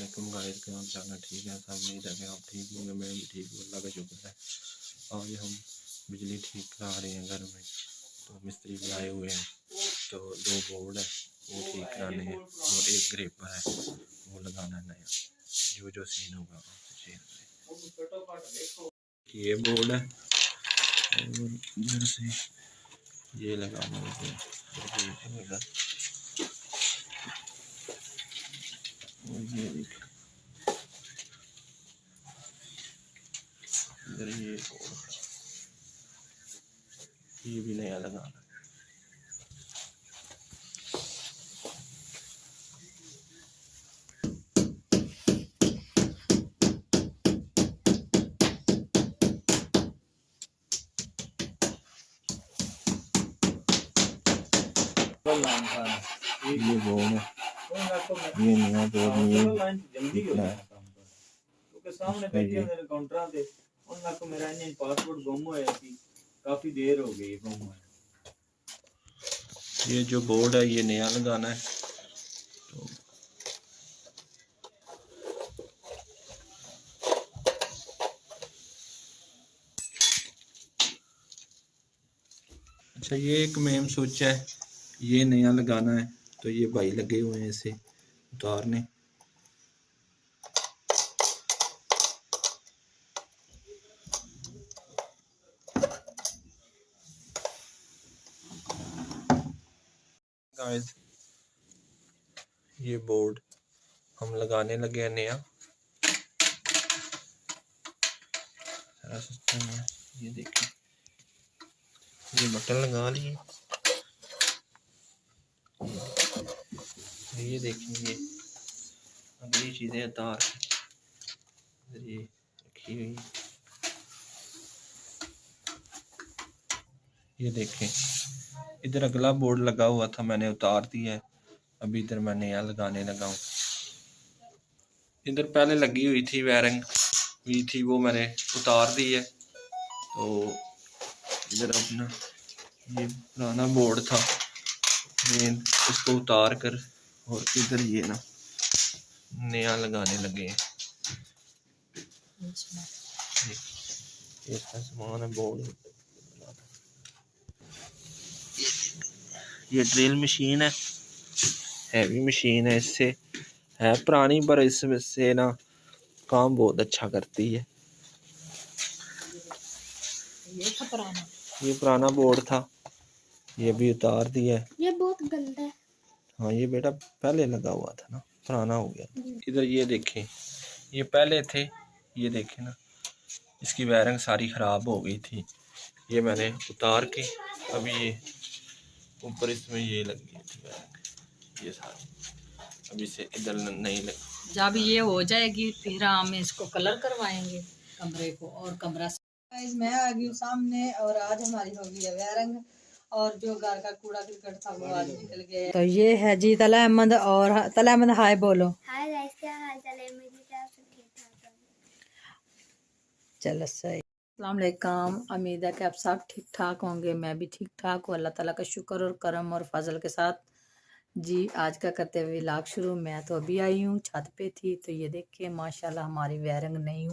वालेकुम गाइस, क्या हाल चाल है? ठीक है, सब उम्मीद है कि आप ठीक होंगे। मैं भी ठीक हूँ, अल्लाह का शुक्र है। आज हम बिजली ठीक करा रहे हैं घर में, तो मिस्त्री भी आए हुए हैं। तो 2 बोर्ड है वो ठीक कराने हैं और एक ग्रेपर है वो लगाना है नया। जो सीन होगा आपसे शेयर करें। ये बोर्ड है और इधर से ये लगाना है और ये देखिए इधर ये भी नया लगाना है। ये बोर्ड है, ये नया बोर्ड नहीं दिखना है। सामने बैठे मेरे काउंटर पे उन को मेरा इंडियन पासपोर्ट गुम होया थी, काफी देर हो गई गुम हुए। ये जो बोर्ड है ये नया लगाना है। तो अच्छा, ये एक मेन स्विच है, ये नया लगाना है। तो ये भाई लगे हुए हैं इसे उतारने। गाइस, ये बोर्ड हम लगाने लगे हैं नया। सारा सिस्टम है, ये देखिए, ये बटन लगा लिए। ये देखिए, ये अगली चीजें तार ये रखी हुई। ये देखें, इधर अगला बोर्ड लगा हुआ था, मैंने उतार दिया है। अभी इधर मैं नया लगाने लगा हूँ। इधर पहले लगी हुई थी वायरिंग भी थी, वो मैंने उतार दी है। तो इधर अपना ये पुराना बोर्ड था मेन, इसको उतार कर और इधर ये ना नया लगाने लगे हैं। ये इसका सामान है बोर्ड। ये ड्रिल मशीन है, हैवी मशीन है। इससे है पुरानी पर इससे ना काम बहुत अच्छा करती है। ये पुराना बोर्ड था, ये भी उतार दिया है। ये बहुत गंदा है। हाँ, ये बेटा पहले लगा हुआ था ना, पुराना हो गया। इधर ये देखें, ये पहले थे, ये देखें ना, इसकी वायरिंग सारी ख़राब हो गई थी। ये मैंने उतार के अभी ये ऊपर इसमें ये लगी थी वायरिंग, ये सारी अभी से इधर नहीं लगी। जब ये हो जाएगी फिर हम इसको कलर करवाएंगे कमरे को और कमरा। मैं आ गई हूँ सामने और आज हमारी होगी है वायरिंग और जो घर का कूड़ा करकट था वो आज निकल गया। तो ये है जी तला अहमद। और तला अहमद हाय बोलो। हाय गाइस, क्या हाल चाल है? मेरी तरफ से ठीक ठाक है। चलो सही। अस्सलाम वालेकुम, उम्मीद है कि आप सब ठीक ठाक होंगे। मैं भी ठीक ठाक हूँ, अल्लाह ताला का शुक्र और करम और फजल के साथ। जी आज का करते हुए व्लॉग शुरू। मैं तो अभी आई हूँ, छत पे थी। तो ये देखिए माशाल्लाह हमारी वायरिंग नई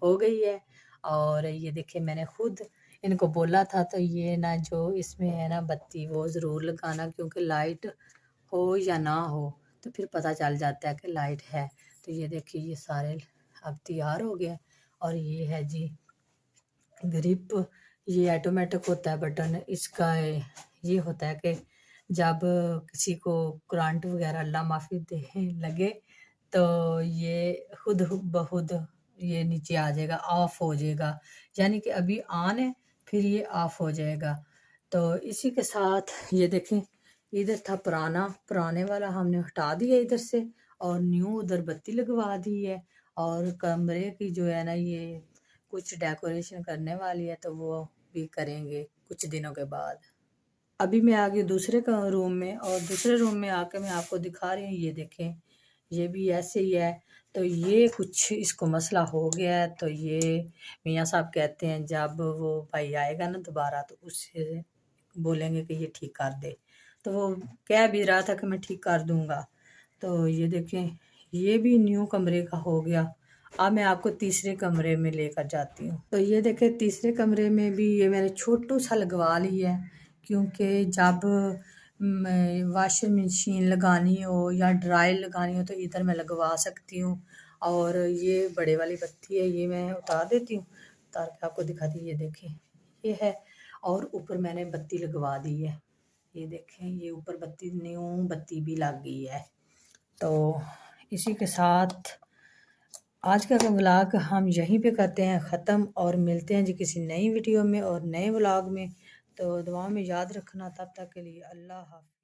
हो गई है। और ये देखिए मैंने खुद इनको बोला था, तो ये ना जो इसमें है ना बत्ती वो ज़रूर लगाना, क्योंकि लाइट हो या ना हो तो फिर पता चल जाता है कि लाइट है। तो ये देखिए ये सारे अब तैयार हो गए। और ये है जी ग्रिप, ये ऑटोमेटिक होता है बटन इसका। ये होता है कि जब किसी को करंट वगैरह अल्लाह माफ़ी दे लगे तो ये खुद ब खुद ये नीचे आ जाएगा, ऑफ हो जाएगा। यानी कि अभी ऑन है फिर ये ऑफ हो जाएगा। तो इसी के साथ ये देखें, इधर था पुराने वाला हमने हटा दिया इधर से और न्यू उधर बत्ती लगवा दी है। और कमरे की जो है ना ये कुछ डेकोरेशन करने वाली है, तो वो भी करेंगे कुछ दिनों के बाद। अभी मैं आ गई दूसरे रूम में और दूसरे रूम में आकर मैं आपको दिखा रही हूँ। ये देखें, ये भी ऐसे ही है। तो ये कुछ इसको मसला हो गया है। तो ये मियाँ साहब कहते हैं जब वो भाई आएगा ना दोबारा तो उससे बोलेंगे कि ये ठीक कर दे। तो वो कह भी रहा था कि मैं ठीक कर दूंगा। तो ये देखें, ये भी न्यू कमरे का हो गया। अब मैं आपको तीसरे कमरे में लेकर जाती हूँ। तो ये देखें तीसरे कमरे में भी ये मैंने छोटू सा लगवा लिया है, क्योंकि जब वॉशिंग मशीन लगानी हो या ड्राई लगानी हो तो इधर मैं लगवा सकती हूँ। और ये बड़े वाली बत्ती है, ये मैं उतार देती हूँ, उतार के आपको दिखाती हूँ। ये देखें ये है, और ऊपर मैंने बत्ती लगवा दी है। ये देखें ये ऊपर बत्ती, न्यू बत्ती भी लग गई है। तो इसी के साथ आज का व्लॉग हम यहीं पे करते हैं ख़त्म, और मिलते हैं जी किसी नई वीडियो में और नए व्लॉग में। तो दुआ में याद रखना। तब तक के लिए अल्लाह हाफ़िज़।